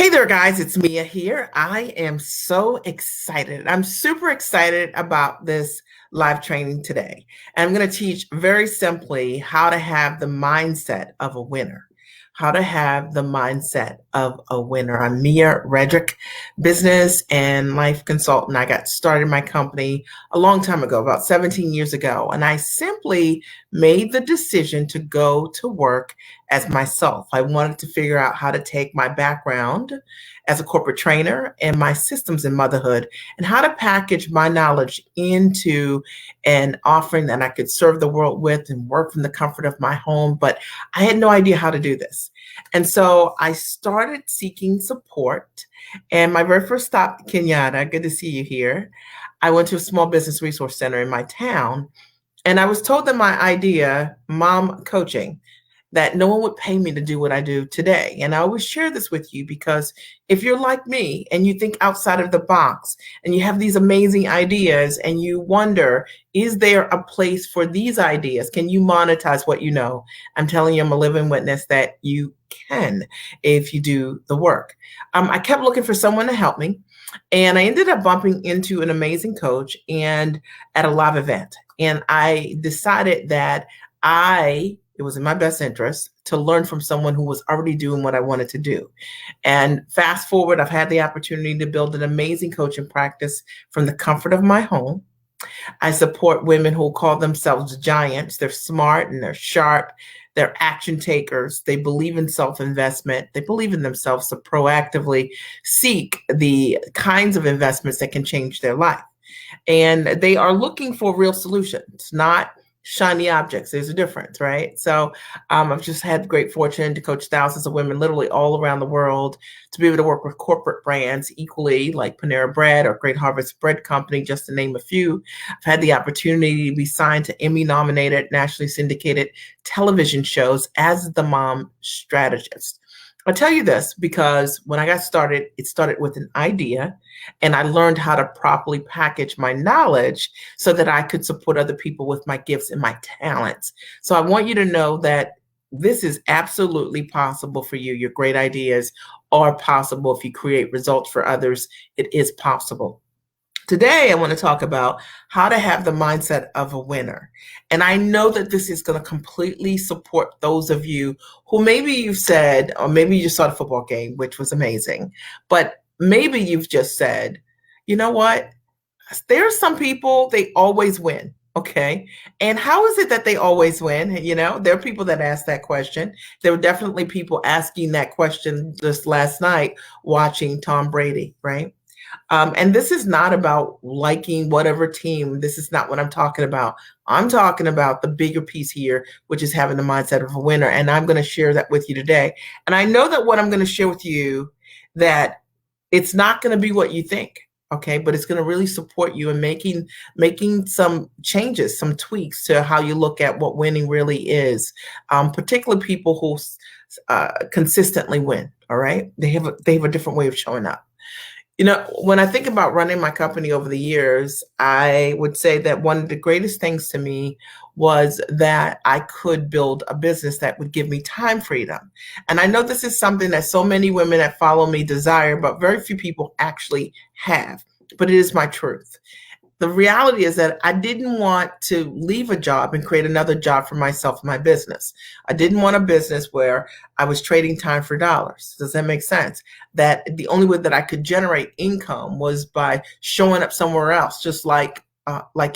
Hey there, guys. It's Mia here. I am so excited. I'm super excited about this live training today. And I'm going to teach very simply how to have the mindset of a winner. How to have the mindset of a winner. I'm Mia Redrick, business and life consultant. I got started my company a long time ago, about 17 years ago. And I simply made the decision to go to work as myself. I wanted to figure out how to take my background as a corporate trainer and my systems in motherhood and how to package my knowledge into an offering that I could serve the world with and work from the comfort of my home. But I had no idea how to do this. And so I started seeking support. And my very first stop, Kenyatta, good to see you here. I went to a small business resource center in my town. And I was told that my idea, mom coaching, that no one would pay me to do what I do today. And I always share this with you because if you're like me and you think outside of the box and you have these amazing ideas and you wonder, is there a place for these ideas? Can you monetize what you know? I'm telling you, I'm a living witness that you can if you do the work. I kept looking for someone to help me. And I ended up bumping into an amazing coach and at a live event. And I decided that it was in my best interest to learn from someone who was already doing what I wanted to do. And fast forward, I've had the opportunity to build an amazing coaching practice from the comfort of my home. I support women who call themselves giants. They're smart and they're sharp. They're action takers. They believe in self-investment. They believe in themselves to proactively seek the kinds of investments that can change their life. And they are looking for real solutions, not shiny objects. There's a difference, right? So I've just had great fortune to coach thousands of women literally all around the world, to be able to work with corporate brands equally, like Panera Bread or Great Harvest Bread Company, just to name a few. I've had the opportunity to be signed to Emmy nominated, nationally syndicated television shows as the mom strategist. I'll tell you this because when I got started, it started with an idea, and I learned how to properly package my knowledge so that I could support other people with my gifts and my talents. So I want you to know that this is absolutely possible for you. Your great ideas are possible if you create results for others. It is possible. Today, I want to talk about how to have the mindset of a winner. And I know that this is going to completely support those of you who maybe you've said, or maybe you just saw the football game, which was amazing, but maybe you've just said, you know what? There are some people, they always win. Okay. And how is it that they always win? You know, there are people that ask that question. There were definitely people asking that question just last night watching Tom Brady, right? And this is not about liking whatever team. This is not what I'm talking about. I'm talking about the bigger piece here, which is having the mindset of a winner. And I'm going to share that with you today. And I know that what I'm going to share with you, that it's not going to be what you think. Okay, but it's going to really support you in making some changes, some tweaks to how you look at what winning really is. Particularly people who consistently win. All right, they have a different way of showing up. You know, when I think about running my company over the years, I would say that one of the greatest things to me was that I could build a business that would give me time freedom. And I know this is something that so many women that follow me desire, but very few people actually have. But it is my truth. The reality is that I didn't want to leave a job and create another job for myself and my business. I didn't want a business where I was trading time for dollars. Does that make sense? That the only way that I could generate income was by showing up somewhere else, just like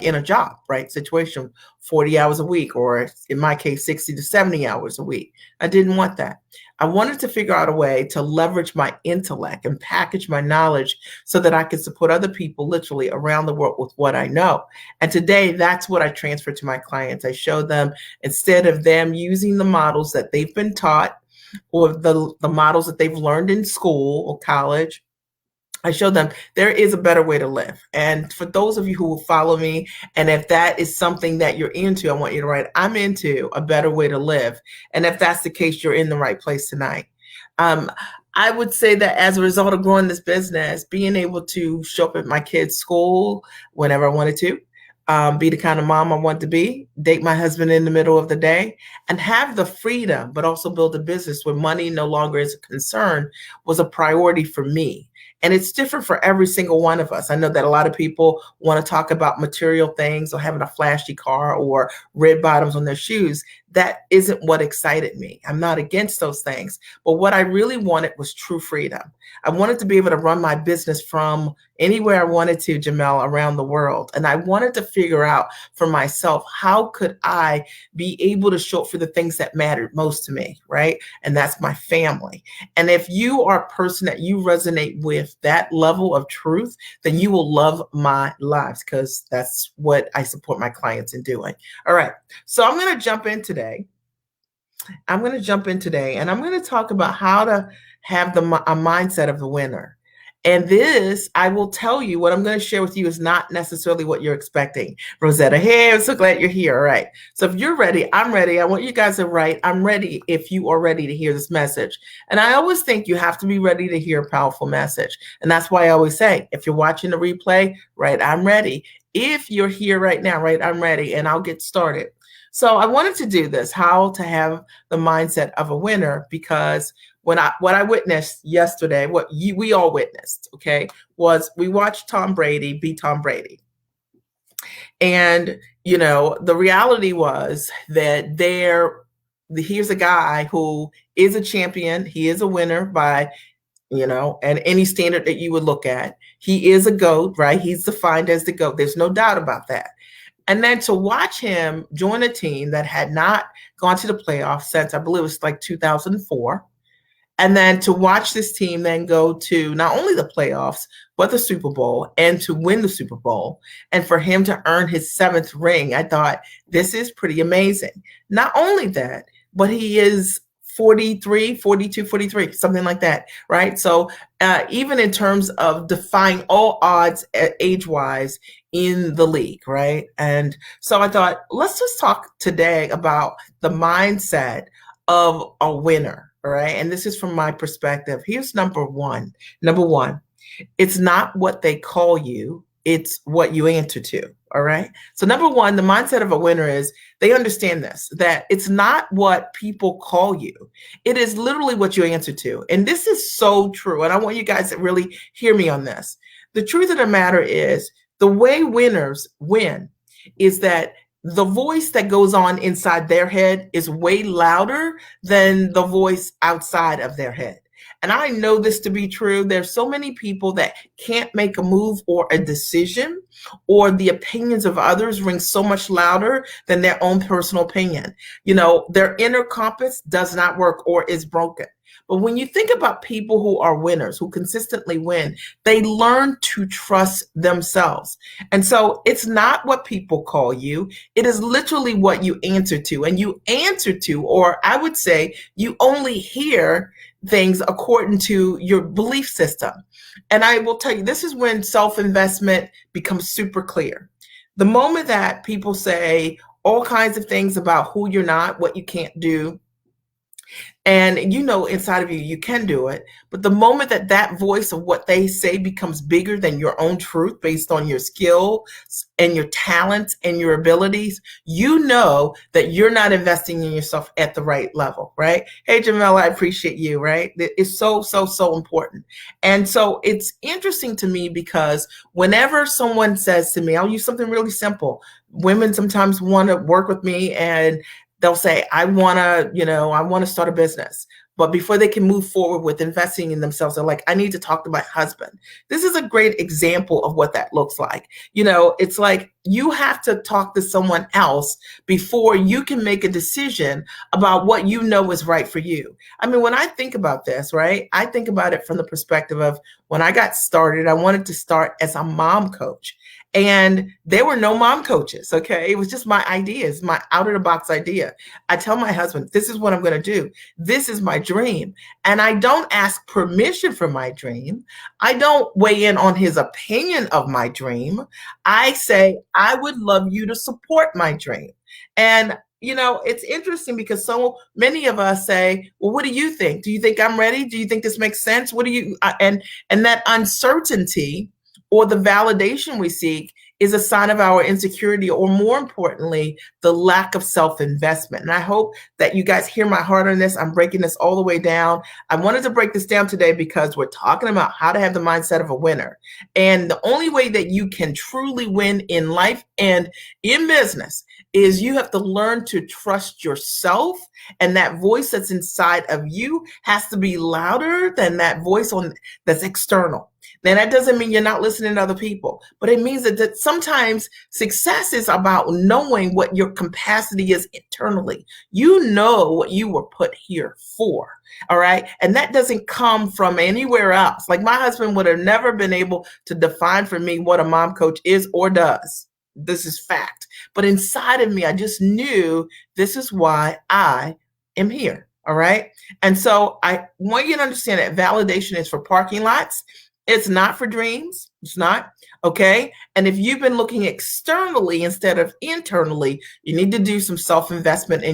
in a job, right? Situation, 40 hours a week, or in my case, 60 to 70 hours a week. I didn't want that. I wanted to figure out a way to leverage my intellect and package my knowledge so that I could support other people literally around the world with what I know. And today, that's what I transfer to my clients. I show them, instead of them using the models that they've been taught or the models that they've learned in school or college, I show them there is a better way to live. And for those of you who will follow me, and if that is something that you're into, I want you to write, I'm into a better way to live. And if that's the case, you're in the right place tonight. I would say that as a result of growing this business, being able to show up at my kids' school whenever I wanted to, be the kind of mom I want to be, date my husband in the middle of the day, and have the freedom, but also build a business where money no longer is a concern was a priority for me. And it's different for every single one of us. I know that a lot of people want to talk about material things or having a flashy car or red bottoms on their shoes. That isn't what excited me. I'm not against those things. But what I really wanted was true freedom. I wanted to be able to run my business from anywhere I wanted to, Jamel, around the world. And I wanted to figure out for myself, how could I be able to show up for the things that mattered most to me, right? And that's my family. And if you are a person that you resonate with that level of truth, then you will love my lives, because that's what I support my clients in doing. All right. So I'm going to jump in today. And I'm going to talk about how to have a mindset of the winner. And this, I will tell you, what I'm going to share with you is not necessarily what you're expecting. Rosetta, hey, I'm so glad you're here. All right. So if you're ready, I'm ready. I want you guys to write, I'm ready, if you are ready to hear this message. And I always think you have to be ready to hear a powerful message. And that's why I always say, if you're watching the replay, write, I'm ready. If you're here right now, write, I'm ready, and I'll get started. So I wanted to do this, how to have the mindset of a winner, because what I witnessed yesterday, we all witnessed, okay, was we watched Tom Brady be Tom Brady. And, the reality was that here's a guy who is a champion. He is a winner by, and any standard that you would look at. He is a GOAT, right? He's defined as the GOAT. There's no doubt about that. And then to watch him join a team that had not gone to the playoffs since, I believe it was like 2004. And then to watch this team then go to not only the playoffs, but the Super Bowl, and to win the Super Bowl. And for him to earn his 7th ring, I thought, this is pretty amazing. Not only that, but he is 43, 42, 43, something like that, right? So even in terms of defying all odds age-wise in the league, right? And so I thought, let's just talk today about the mindset of a winner, all right? And this is from my perspective. Here's number one. Number one, it's not what they call you, it's what you answer to. All right. So number one, the mindset of a winner is they understand this, that it's not what people call you. It is literally what you answer to. And this is so true. And I want you guys to really hear me on this. The truth of the matter is, the way winners win is that the voice that goes on inside their head is way louder than the voice outside of their head. And I know this to be true. There's so many people that can't make a move or a decision, or the opinions of others ring so much louder than their own personal opinion. Their inner compass does not work or is broken. But when you think about people who are winners, who consistently win, they learn to trust themselves. And so it's not what people call you. It is literally what you answer to. And you answer to, or I would say you only hear things according to your belief system. And I will tell you, this is when self-investment becomes super clear. The moment that people say all kinds of things about who you're not, what you can't do, and inside of you, you can do it. But the moment that that voice of what they say becomes bigger than your own truth based on your skill and your talents and your abilities, you know that you're not investing in yourself at the right level, right? Hey, Jamel, I appreciate you, right? It's so, so, so important. And so it's interesting to me because whenever someone says to me, I'll use something really simple. Women sometimes want to work with me and they'll say, I want to start a business. But before they can move forward with investing in themselves, they're like, I need to talk to my husband. This is a great example of what that looks like. It's like you have to talk to someone else before you can make a decision about what you know is right for you. I mean, when I think about this, right, I think about it from the perspective of when I got started, I wanted to start as a mom coach. And there were no mom coaches, okay? It was just my ideas, my out-of-the-box idea. I tell my husband, this is what I'm going to do. This is my dream. And I don't ask permission for my dream. I don't weigh in on his opinion of my dream. I say, I would love you to support my dream. And it's interesting because so many of us say, well, what do you think? Do you think I'm ready? Do you think this makes sense? What do you, and that uncertainty or the validation we seek is a sign of our insecurity, or more importantly, the lack of self-investment. And I hope that you guys hear my heart on this. I'm breaking this all the way down. I wanted to break this down today because we're talking about how to have the mindset of a winner. And the only way that you can truly win in life and in business is you have to learn to trust yourself, and that voice that's inside of you has to be louder than that voice that's external. Now, that doesn't mean you're not listening to other people, but it means that sometimes success is about knowing what your capacity is internally. You know what you were put here for. All right. And that doesn't come from anywhere else. Like, my husband would have never been able to define for me what a mom coach is or does. This is fact. But inside of me, I just knew this is why I am here. All right. And so I want you to understand that validation is for parking lots. It's not for dreams. It's not. Okay. And if you've been looking externally instead of internally, you need to do some self-investment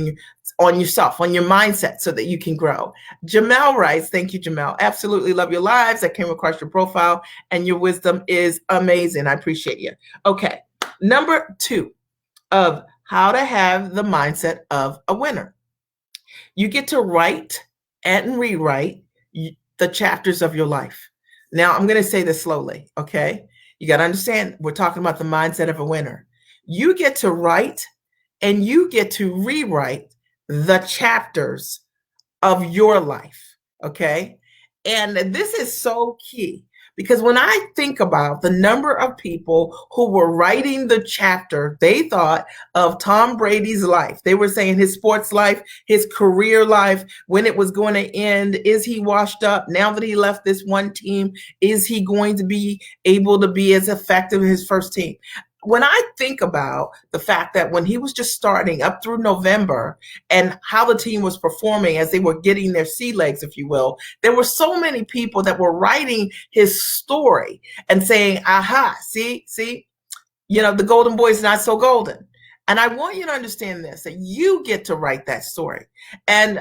on yourself, on your mindset, so that you can grow. Jamel writes, thank you, Jamel. Absolutely love your lives. I came across your profile and your wisdom is amazing. I appreciate you. Okay. Number 2 of how to have the mindset of a winner. You get to write and rewrite the chapters of your life. Now, I'm going to say this slowly, okay? You got to understand, we're talking about the mindset of a winner. You get to write and you get to rewrite the chapters of your life, okay? And this is so key, because when I think about the number of people who were writing the chapter, they thought of Tom Brady's life. They were saying his sports life, his career life, when it was going to end. Is he washed up? Now that he left this one team, is he going to be able to be as effective as his first team? When I think about the fact that when he was just starting up through November and how the team was performing as they were getting their sea legs, if you will, there were so many people that were writing his story and saying, aha, see, the golden boy is not so golden. And I want you to understand this, that you get to write that story. And,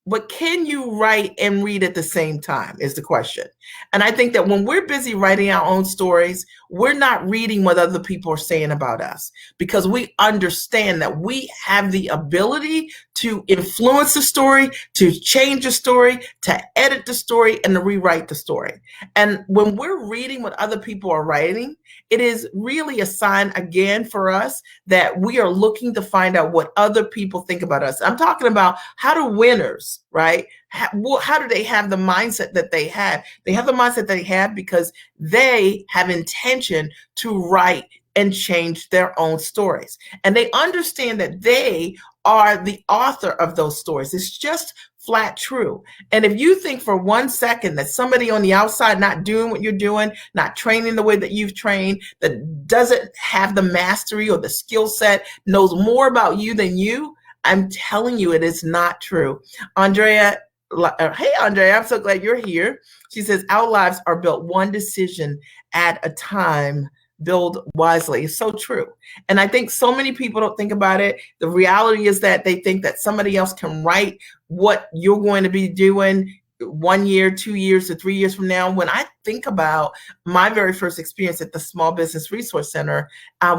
but can you write and read at the same time is the question. And I think that when we're busy writing our own stories, we're not reading what other people are saying about us, because we understand that we have the ability to influence the story, to change the story, to edit the story, and to rewrite the story. And when we're reading what other people are writing, it is really a sign, again, for us that we are looking to find out what other people think about us. I'm talking about, how do winners, right? How do they have the mindset that they have? They have the mindset they have because they have intention to write and change their own stories. And they understand that they are the author of those stories. It's just flat true. And if you think for 1 second that somebody on the outside not doing what you're doing, not training the way that you've trained, that doesn't have the mastery or the skill set, knows more about you than you, I'm telling you, it is not true. Andrea, hey, Andrea, I'm so glad you're here. She says, our lives are built one decision at a time. Build wisely. It's so true. And I think so many people don't think about it. The reality is that they think that somebody else can write what you're going to be doing 1 year, 2 years, or 3 years from now. When I think about my very first experience at the Small Business Resource Center,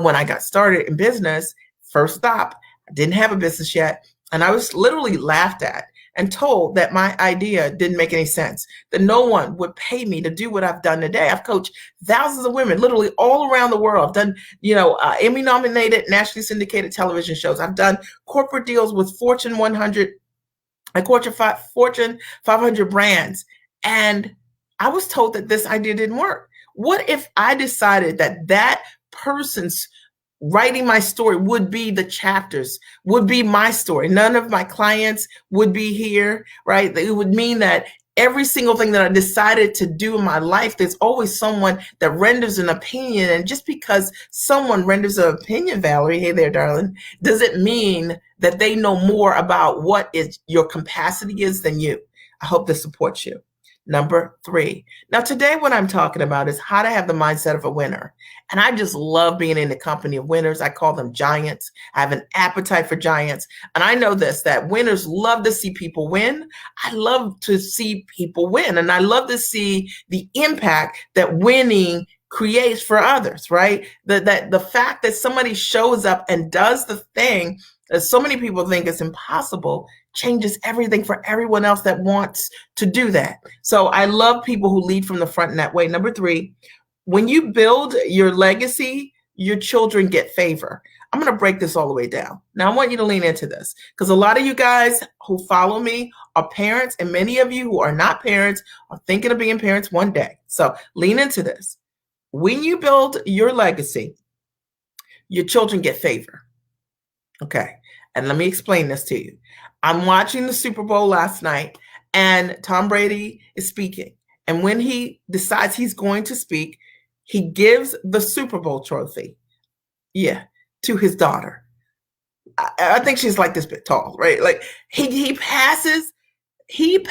when I got started in business, first stop, I didn't have a business yet. And I was literally laughed at and told that my idea didn't make any sense, that no one would pay me to do what I've done today. I've coached thousands of women literally all around the world. I've done, Emmy nominated, nationally syndicated television shows. I've done corporate deals with Fortune 100 and Fortune 500 brands. And I was told that this idea didn't work. What if I decided that person's writing my story would be the chapters, would be my story? None of my clients would be here, right? It would mean that every single thing that I decided to do in my life, there's always someone that renders an opinion. And just because someone renders an opinion, Valerie, hey there, darling, doesn't mean that they know more about what is your capacity is than you. I hope this supports you. Number 3. Now, today what I'm talking about is how to have the mindset of a winner. And I just love being in the company of winners. I call them giants. I have an appetite for giants. And I know this, that winners love to see people win. I love to see people win. And I love to see the impact that winning creates for others, right? The fact that somebody shows up and does the thing that so many people think is impossible changes everything for everyone else that wants to do that. So I love people who lead from the front in that way. Number 3, when you build your legacy, your children get favor. I'm going to break this all the way down. Now, I want you to lean into this because a lot of you guys who follow me are parents, and many of you who are not parents are thinking of being parents one day. So lean into this. When you build your legacy, your children get favor. Okay. And let me explain this to you. I'm watching the Super Bowl last night, and Tom Brady is speaking. And when he decides he's going to speak, he gives the Super Bowl trophy, to his daughter. I think she's like this bit tall, right? Like he passes his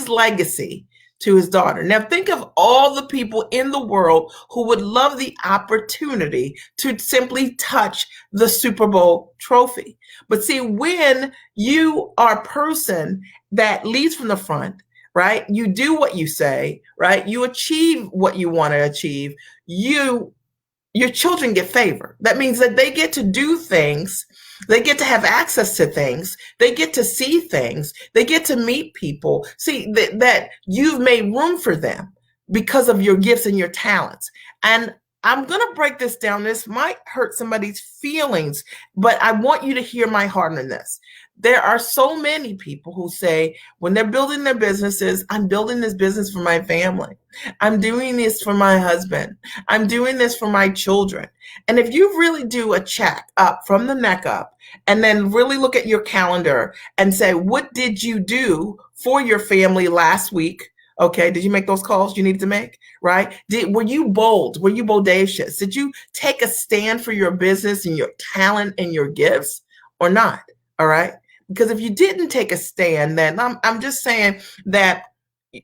legacy to his daughter. Now think of all the people in the world who would love the opportunity to simply touch the Super Bowl trophy. But see, when you are a person that leads from the front, right? You do what you say, right? You achieve what you want to achieve. Your children get favor. That means that they get to do things. They get to have access to things. They get to see things. They get to meet people. See that you've made room for them because of your gifts and your talents. And I'm going to break this down. This might hurt somebody's feelings, but I want you to hear my heart on this. There are so many people who say when they're building their businesses, I'm building this business for my family. I'm doing this for my husband. I'm doing this for my children. And if you really do a check up from the neck up and then really look at your calendar and say, what did you do for your family last week? Okay, did you make those calls you needed to make, right? Were you bold? Were you bodacious? Did you take a stand for your business and your talent and your gifts or not? All right. Because if you didn't take a stand, then I'm just saying that,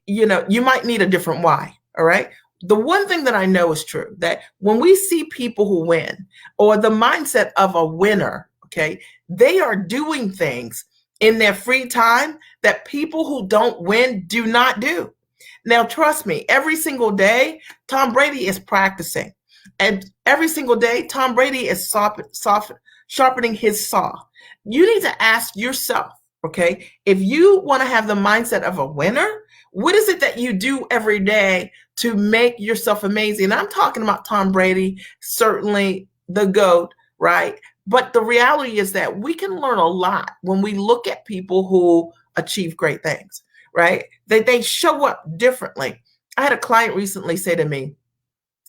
you might need a different why. All right. The one thing that I know is true, that when we see people who win or the mindset of a winner, okay, they are doing things in their free time that people who don't win do not do. Now, trust me, every single day, Tom Brady is practicing. And every single day, Tom Brady is sharpening his saw. You need to ask yourself, okay, if you want to have the mindset of a winner, what is it that you do every day to make yourself amazing? And I'm talking about Tom Brady, certainly the GOAT, right? But the reality is that we can learn a lot when we look at people who achieve great things, right? They show up differently. I had a client recently say to me,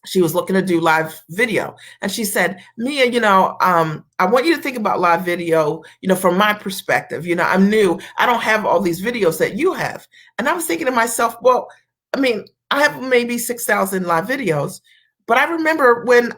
she was looking to do live video. And she said, Mia, I want you to think about live video, from my perspective. I'm new. I don't have all these videos that you have. And I was thinking to myself, well, I have maybe 6,000 live videos, but I remember when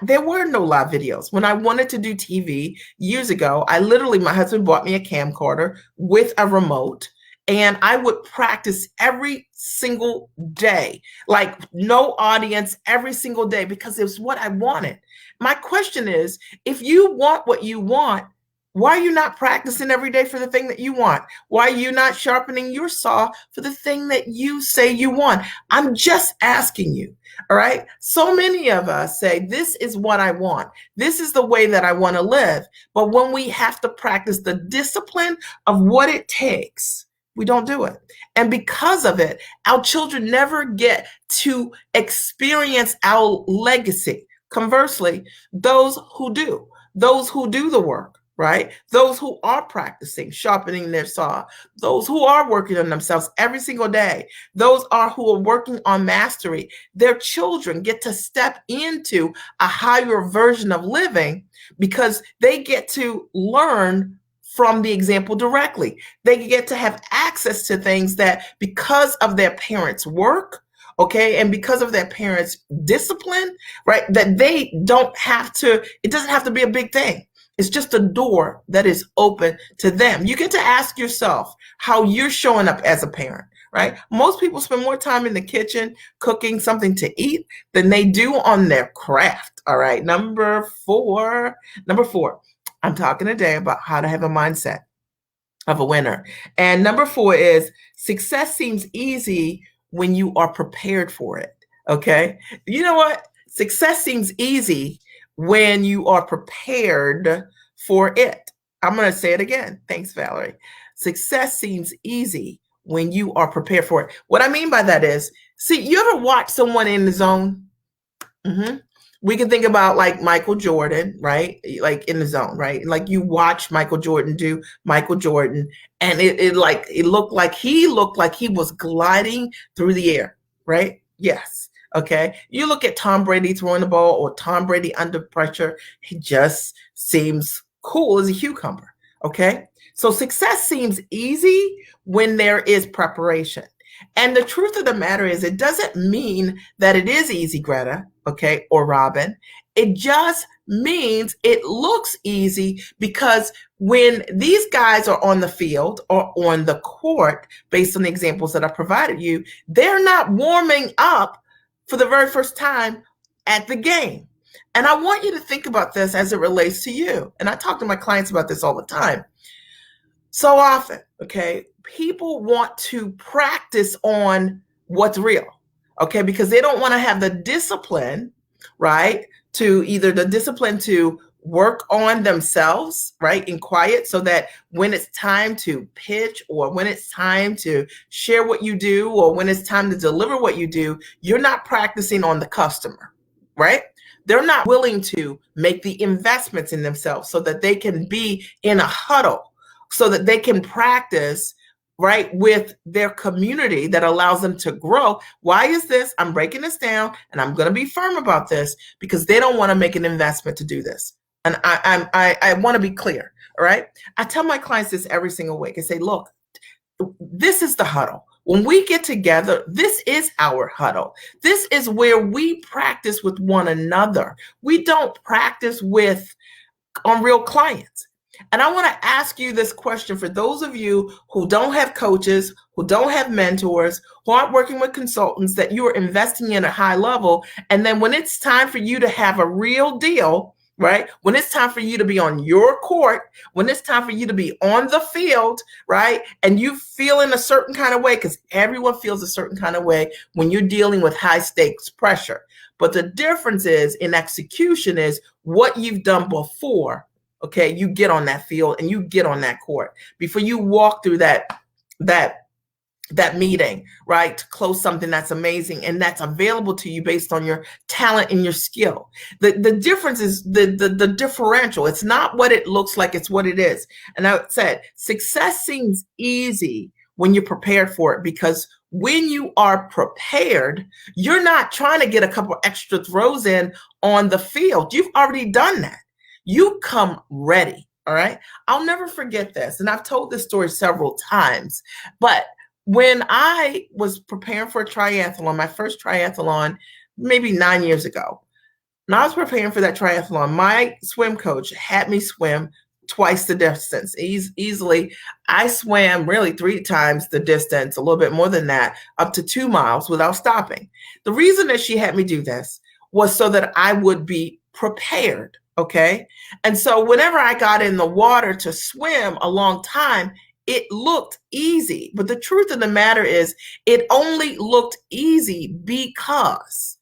there were no live videos. When I wanted to do TV years ago, my husband bought me a camcorder with a remote. And I would practice every single day, like no audience every single day, because it was what I wanted. My question is, if you want what you want, why are you not practicing every day for the thing that you want? Why are you not sharpening your saw for the thing that you say you want? I'm just asking you. All right. So many of us say, this is what I want. This is the way that I want to live. But when we have to practice the discipline of what it takes, we don't do it. And because of it, our children never get to experience our legacy. Conversely, those who do the work, right? Those who are practicing, sharpening their saw, those who are working on themselves every single day, who are working on mastery, their children get to step into a higher version of living because they get to learn from the example directly. They get to have access to things that because of their parents' work, okay, and because of their parents' discipline, right, that they don't have to, it doesn't have to be a big thing. It's just a door that is open to them. You get to ask yourself how you're showing up as a parent, right? Most people spend more time in the kitchen cooking something to eat than they do on their craft, all right? Number four, I'm talking today about how to have a mindset of a winner. And number 4 is success seems easy when you are prepared for it. Okay. You know what? Success seems easy when you are prepared for it. I'm going to say it again. Thanks, Valerie. Success seems easy when you are prepared for it. What I mean by that is, see, you ever watch someone in the zone? Mm-hmm. We can think about like Michael Jordan, right? Like in the zone, right? Like you watch Michael Jordan do Michael Jordan, and it looked like he was gliding through the air, right? Yes. Okay. You look at Tom Brady throwing the ball or Tom Brady under pressure, he just seems cool as a cucumber. Okay. So success seems easy when there is preparation. And the truth of the matter is, it doesn't mean that it is easy, Greta, okay, or Robin. It just means it looks easy because when these guys are on the field or on the court, based on the examples that I provided you, they're not warming up for the very first time at the game. And I want you to think about this as it relates to you. And I talk to my clients about this all the time. So often, okay, people want to practice on what's real, okay, because they don't want to have the discipline, right, to either the discipline to work on themselves, right, in quiet, so that when it's time to pitch or when it's time to share what you do or when it's time to deliver what you do, you're not practicing on the customer, right? They're not willing to make the investments in themselves so that they can be in a huddle, so that they can practice, right, with their community that allows them to grow. Why is this? I'm breaking this down and I'm going to be firm about this because they don't want to make an investment to do this. And I want to be clear. All right. I tell my clients this every single week. I say, look, this is the huddle. When we get together, this is our huddle. This is where we practice with one another. We don't practice on real clients. And I want to ask you this question for those of you who don't have coaches, who don't have mentors, who aren't working with consultants that you are investing in at a high level. And then when it's time for you to have a real deal, right? When it's time for you to be on your court, when it's time for you to be on the field, right? And you feel in a certain kind of way, because everyone feels a certain kind of way when you're dealing with high stakes pressure. But the difference is in execution is what you've done before. Okay, you get on that field and you get on that court before you walk through that meeting, right, to close something that's amazing and that's available to you based on your talent and your skill. The difference is the differential. It's not what it looks like, it's what it is. And I said, success seems easy when you're prepared for it, because when you are prepared, you're not trying to get a couple extra throws in on the field. You've already done that. You come ready, all right? I'll never forget this, and I've told this story several times, but when I was preparing for a triathlon, my first triathlon, maybe 9 years ago, and I was preparing for that triathlon, my swim coach had me swim twice the distance. Easily, I swam really 3 times the distance, a little bit more than that, up to 2 miles without stopping. The reason that she had me do this was so that I would be prepared. Okay. And so whenever I got in the water to swim a long time, it looked easy. But the truth of the matter is, it only looked easy because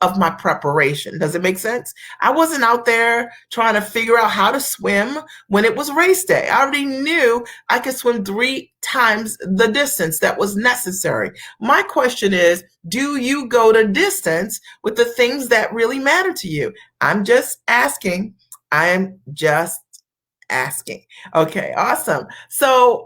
of my preparation. Does it make sense? I wasn't out there trying to figure out how to swim when it was race day. I already knew I could swim 3 times the distance that was necessary. My question is, do you go to distance with the things that really matter to you? I'm just asking. I'm just asking. Okay, awesome. So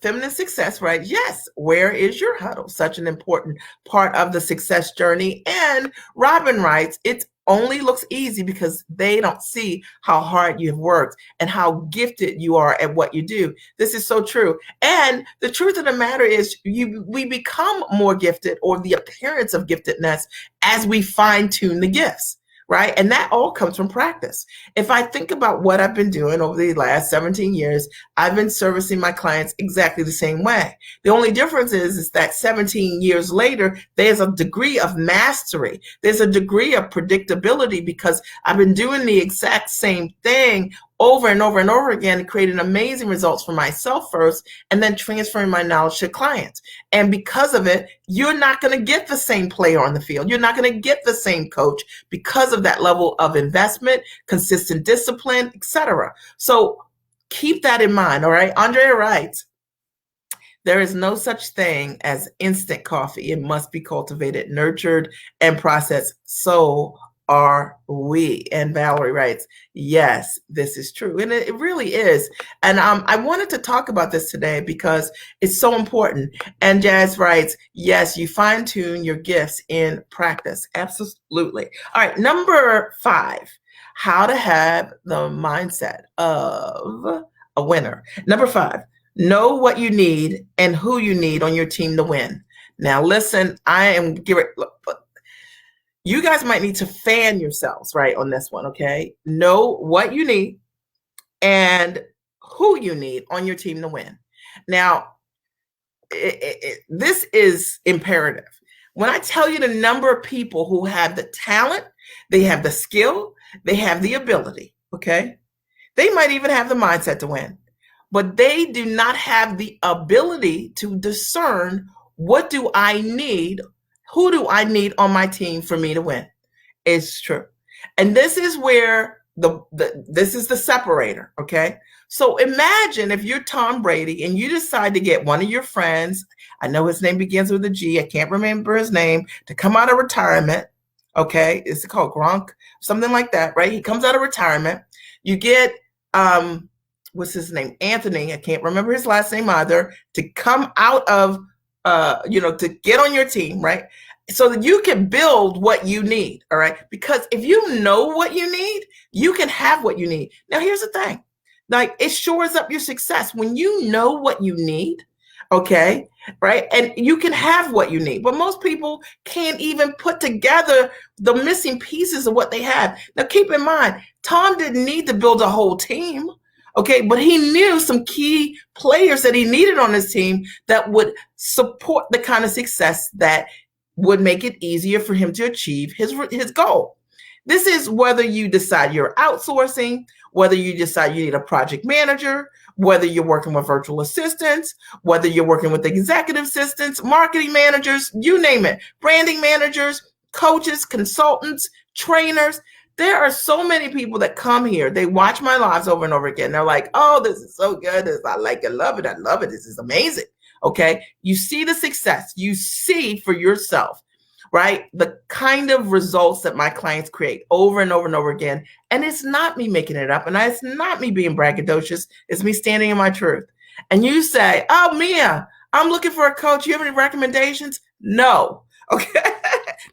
feminine success, right? Yes. Where is your huddle? Such an important part of the success journey. And Robin writes, it only looks easy because they don't see how hard you've worked and how gifted you are at what you do. This is so true. And the truth of the matter is, we become more gifted, or the appearance of giftedness, as we fine tune the gifts. Right. And that all comes from practice. If I think about what I've been doing over the last 17 years, I've been servicing my clients exactly the same way. The only difference is that 17 years later, there's a degree of mastery. There's a degree of predictability because I've been doing the exact same thing over and over and over again, creating amazing results for myself first, and then transferring my knowledge to clients. And because of it, you're not going to get the same player on the field. You're not going to get the same coach because of that level of investment, consistent discipline, etc. So keep that in mind. All right. Andrea writes, there is no such thing as instant coffee. It must be cultivated, nurtured, and processed. So are we. And Valerie writes, yes, this is true. And it really is. And I wanted to talk about this today because it's so important. And Jazz writes, yes, you fine tune your gifts in practice. Absolutely. All right. Number 5, how to have the mindset of a winner. Number 5, know what you need and who you need on your team to win. Now, listen, you guys might need to fan yourselves, right, on this one, okay? Know what you need and who you need on your team to win. Now, this is imperative. When I tell you the number of people who have the talent, they have the skill, they have the ability, okay? They might even have the mindset to win, but they do not have the ability to discern what do I need, who do I need on my team for me to win. It's true. And this is where this is the separator, okay? So imagine if you're Tom Brady and you decide to get one of your friends, I know his name begins with a G, I can't remember his name, to come out of retirement, okay? It's called Gronk, something like that, right? He comes out of retirement. You get what's his name? Anthony, I can't remember his last name either, to come out of, to get on your team, right? So that you can build what you need, all right? Because if you know what you need, you can have what you need. Now, here's the thing. Like, it shores up your success when you know what you need, okay, right? And you can have what you need. But most people can't even put together the missing pieces of what they have. Now, keep in mind, Tom didn't need to build a whole team. Okay, but he knew some key players that he needed on his team that would support the kind of success that would make it easier for him to achieve his goal. This is whether you decide you're outsourcing, whether you decide you need a project manager, whether you're working with virtual assistants, whether you're working with executive assistants, marketing managers, you name it, branding managers, coaches, consultants, trainers. There are so many people that come here. They watch my lives over and over again. They're like, oh, this is so good. I like it. Love it. I love it. This is amazing. Okay. You see the success. You see for yourself, right? The kind of results that my clients create over and over and over again. And it's not me making it up. And it's not me being braggadocious. It's me standing in my truth. And you say, oh, Mia, I'm looking for a coach. You have any recommendations? No. Okay.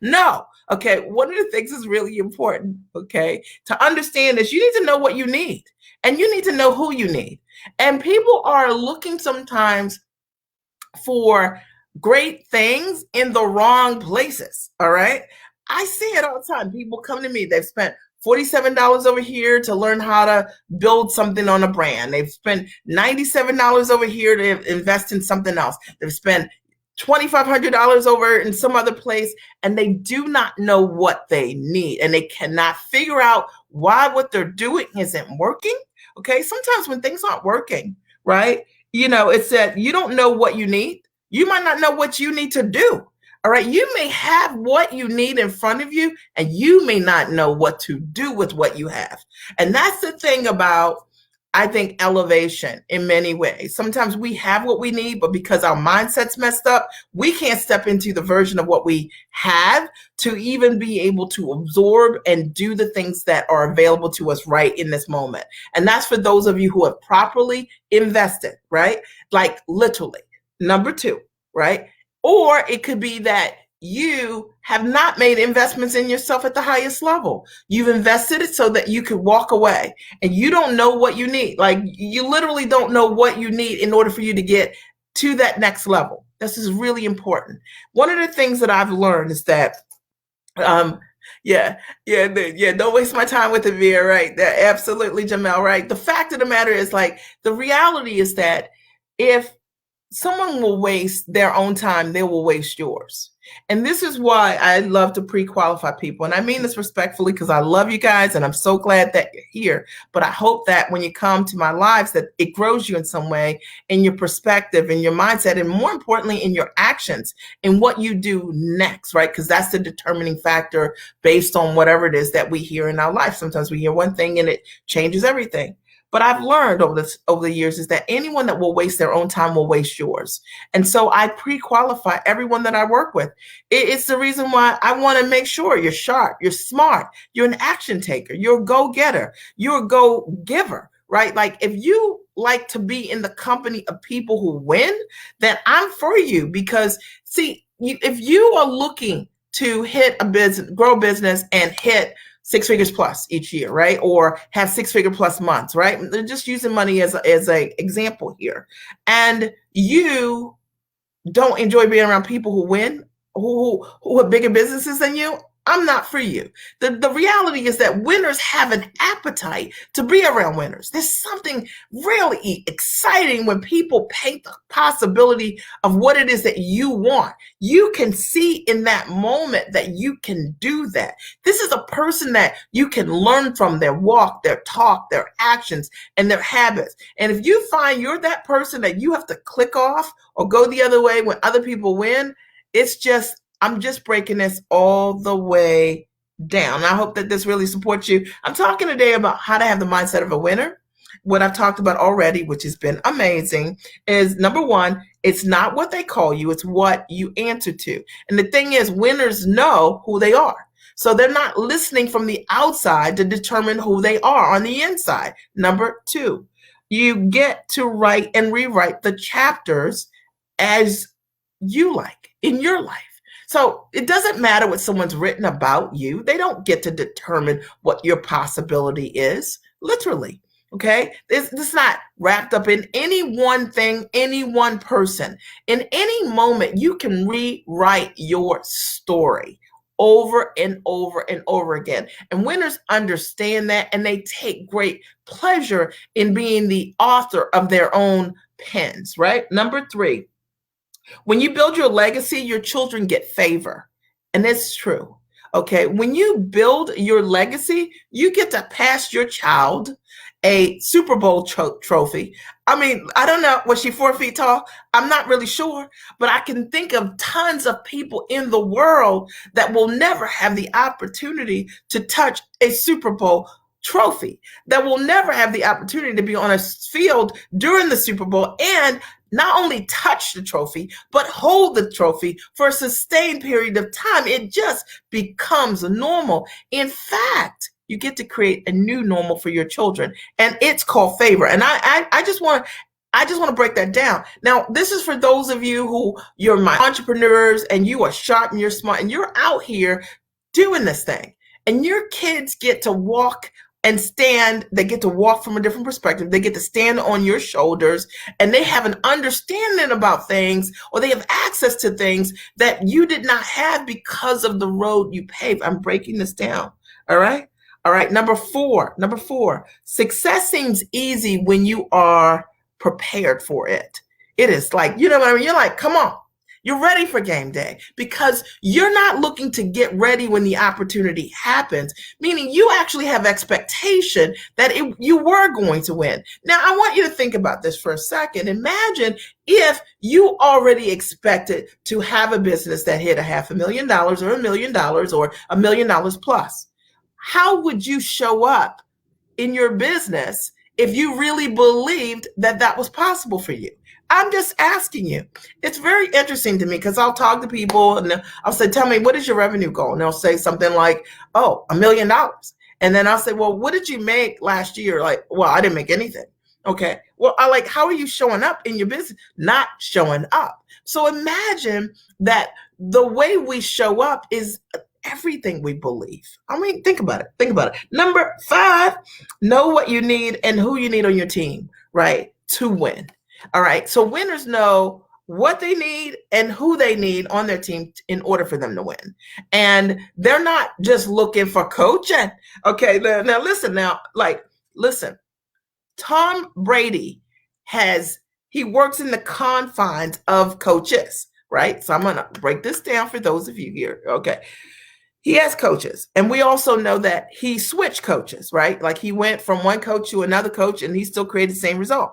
No. Okay. One of the things is really important, okay, to understand is you need to know what you need and you need to know who you need. And people are looking sometimes for great things in the wrong places. All right. I see it all the time. People come to me, they've spent $47 over here to learn how to build something on a brand. They've spent $97 over here to invest in something else. They've spent $2,500 over in some other place, and they do not know what they need, and they cannot figure out why what they're doing isn't working. Okay. Sometimes when things aren't working, right, it's that you don't know what you need. You might not know what you need to do. All right. You may have what you need in front of you, and you may not know what to do with what you have. And that's the thing about, I think, elevation in many ways. Sometimes we have what we need, but because our mindset's messed up, we can't step into the version of what we have to even be able to absorb and do the things that are available to us right in this moment. And that's for those of you who have properly invested, right? Like literally. Number 2, right? Or it could be that you have not made investments in yourself at the highest level. You've invested it so that you could walk away and you don't know what you need. Like you literally don't know what you need in order for you to get to that next level. This is really important. One of the things that I've learned is that, don't waste my time with it, Veer, right? Absolutely, Jamel, right? The fact of the matter is, like, the reality is that if someone will waste their own time, they will waste yours. And this is why I love to pre-qualify people. And I mean this respectfully because I love you guys and I'm so glad that you're here. But I hope that when you come to my lives that it grows you in some way in your perspective, in your mindset, and more importantly, in your actions, in what you do next, right? Because that's the determining factor based on whatever it is that we hear in our life. Sometimes we hear one thing and it changes everything. But I've learned over the years is that anyone that will waste their own time will waste yours. And so I pre-qualify everyone that I work with. It's the reason why I want to make sure you're sharp, you're smart, you're an action taker, you're a go-getter, you're a go-giver, right? Like if you like to be in the company of people who win, then I'm for you because see, if you are looking to hit a business, grow a business and hit 6 figures plus each year, right? Or have 6-figure plus months, right? They're just using money as a example here. And you don't enjoy being around people who win, who have bigger businesses than you, I'm not for you. The reality is that winners have an appetite to be around winners. There's something really exciting when people paint the possibility of what it is that you want. You can see in that moment that you can do that. This is a person that you can learn from their walk, their talk, their actions, and their habits. And if you find you're that person that you have to click off or go the other way when other people win, it's just, I'm just breaking this all the way down. I hope that this really supports you. I'm talking today about how to have the mindset of a winner. What I've talked about already, which has been amazing, is number one, it's not what they call you, it's what you answer to. And the thing is, winners know who they are. So they're not listening from the outside to determine who they are on the inside. Number two, you get to write and rewrite the chapters as you like in your life. So it doesn't matter what someone's written about you. They don't get to determine what your possibility is, literally. Okay? It's not wrapped up in any one thing, any one person. In any moment, you can rewrite your story over and over and over again. And winners understand that, and they take great pleasure in being the author of their own pens, right? Number three, when you build your legacy, your children get favor. And it's true. Okay. When you build your legacy, you get to pass your child a Super Bowl trophy. I mean, I don't know. Was she 4 feet tall? I'm not really sure, but I can think of tons of people in the world that will never have the opportunity to touch a Super Bowl trophy, that will never have the opportunity to be on a field during the Super Bowl and not only touch the trophy, but hold the trophy for a sustained period of time. It just becomes normal. In fact, you get to create a new normal for your children, and it's called favor. And I just want to break that down. Now, this is for those of you who you're my entrepreneurs and you are sharp and you're smart and you're out here doing this thing, and your kids get to walk and stand. They get to walk from a different perspective. They get to stand on your shoulders, and they have an understanding about things, or they have access to things that you did not have because of the road you paved. I'm breaking this down. All right. All right. Number four, success seems easy when you are prepared for it. It is like, you know what I mean? You're like, come on. You're ready for game day because you're not looking to get ready when the opportunity happens, meaning you actually have expectation that you were going to win. Now, I want you to think about this for a second. Imagine if you already expected to have a business that hit $500,000 or $1 million or $1 million plus. How would you show up in your business if you really believed that that was possible for you? I'm just asking you. It's very interesting to me because I'll talk to people and I'll say, tell me, what is your revenue goal? And they'll say something like, oh, $1 million. And then I'll say, well, what did you make last year? Like, well, I didn't make anything. Okay. Well, how are you showing up in your business? Not showing up. So imagine that the way we show up is everything we believe. I mean, think about it. Number 5, know what you need and who you need on your team, right? To win. All right. So winners know what they need and who they need on their team in order for them to win. And they're not just looking for coaching. Okay. Now listen, Tom Brady he works in the confines of coaches, right? So I'm going to break this down for those of you here. Okay. He has coaches. And we also know that he switched coaches, right? Like he went from one coach to another coach and he still created the same result.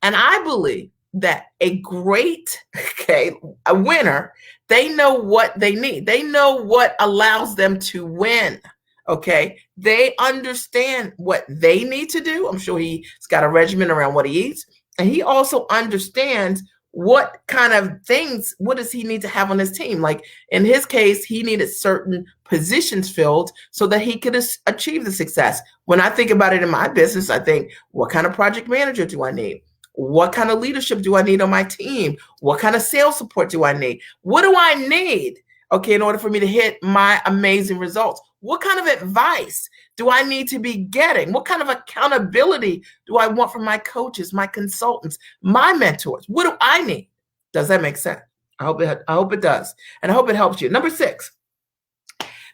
And I believe that a great, a winner, they know what they need. They know what allows them to win. Okay. They understand what they need to do. I'm sure he's got a regimen around what he eats. And he also understands what kind of things, what does he need to have on his team? Like in his case, he needed certain positions filled so that he could achieve the success. When I think about it in my business, I think, what kind of project manager do I need? What kind of leadership do I need on my team? What kind of sales support do I need? What do I need, okay, in order for me to hit my amazing results? What kind of advice do I need to be getting? What kind of accountability do I want from my coaches, my consultants, my mentors? What do I need? Does that make sense? I hope it does. And I hope it helps you. Number 6,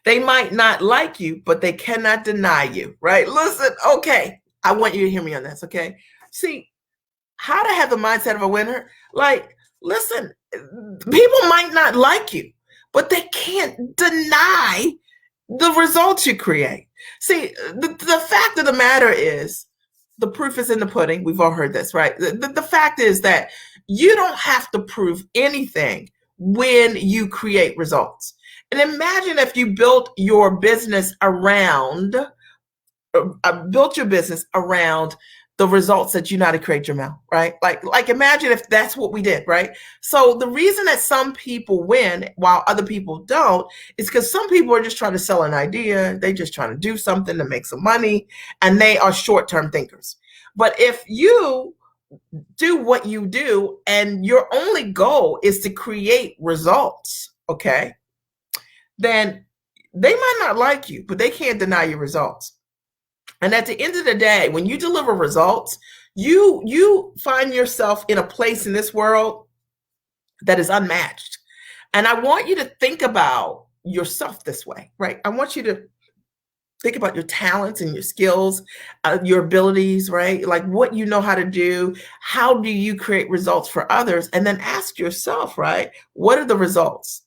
they might not like you, but they cannot deny you, right? Listen, okay, I want you to hear me on this, okay? See, how to have the mindset of a winner? Like, listen, people might not like you, but they can't deny the results you create. See, the fact of the matter is, the proof is in the pudding. We've all heard this, right? The fact is that you don't have to prove anything when you create results. And imagine if you built your business around the results that you know how to create your mouth, right? Like imagine if that's what we did, right? So the reason that some people win while other people don't is because some people are just trying to sell an idea. They just trying to do something to make some money, and they are short-term thinkers. But if you do what you do and your only goal is to create results, okay, then they might not like you, but they can't deny your results. And at the end of the day, when you deliver results, you find yourself in a place in this world that is unmatched. And I want you to think about yourself this way, right? I want you to think about your talents and your skills, your abilities, right? Like what you know how to do. How do you create results for others? And then ask yourself, right? What are the results?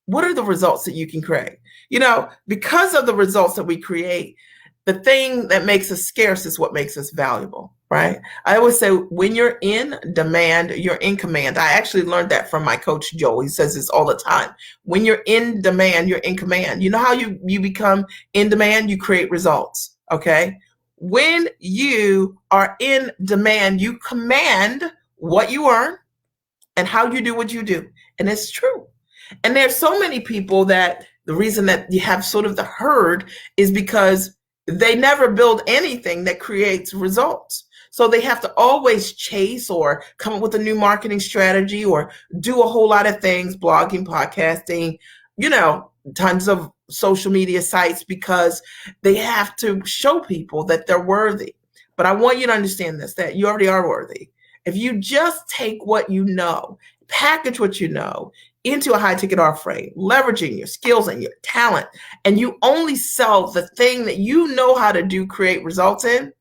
What are the results that you can create? You know, because of the results that we create, the thing that makes us scarce is what makes us valuable, right? I always say, when you're in demand, you're in command. I actually learned that from my coach, Joel. He says this all the time. When you're in demand, you're in command. You know how you become in demand? You create results, okay? When you are in demand, you command what you earn and how you do what you do. And it's true. And there's so many people that the reason that you have sort of the herd is because they never build anything that creates results. So they have to always chase or come up with a new marketing strategy or do a whole lot of things, blogging, podcasting, you know, tons of social media sites, because they have to show people that they're worthy. But I want you to understand this, that you already are worthy. If you just take what you know, package what you know into a high ticket offering, leveraging your skills and your talent, and you only sell the thing that you know how to do, create results in,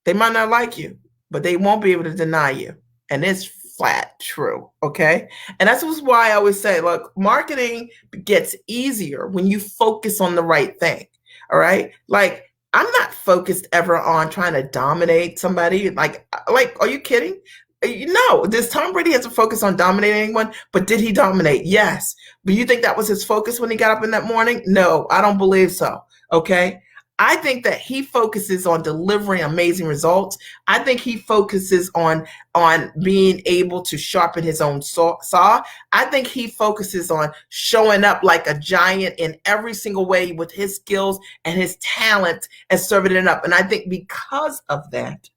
they might not like you, but they won't be able to deny you. And it's flat true, okay? And that's why I always say, look, marketing gets easier when you focus on the right thing, all right? Like, I'm not focused ever on trying to dominate somebody. Like, are you kidding? No, does Tom Brady have to focus on dominating anyone? But did he dominate? Yes. But you think that was his focus when he got up in that morning? No, I don't believe so. Okay. I think that he focuses on delivering amazing results. I think he focuses on being able to sharpen his own saw. I think he focuses on showing up like a giant in every single way with his skills and his talent and serving it up. And I think because of that,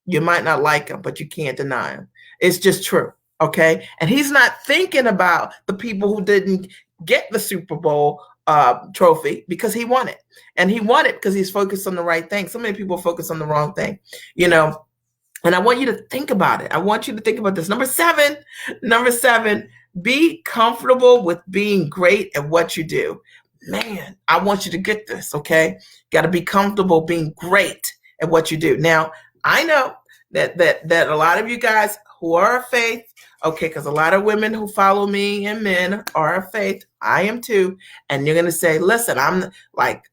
you might not like him, but you can't deny him. It's just true, okay? And he's not thinking about the people who didn't get the Super Bowl trophy because he won it. And he won it because he's focused on the right thing. So many people focus on the wrong thing, you know? And I want you to think about it. I want you to think about this. Number seven, be comfortable with being great at what you do. Man, I want you to get this, okay? Got to be comfortable being great at what you do. Now, I know that a lot of you guys who are of faith, okay, because a lot of women who follow me and men are of faith. I am too. And you're gonna say, listen, I'm like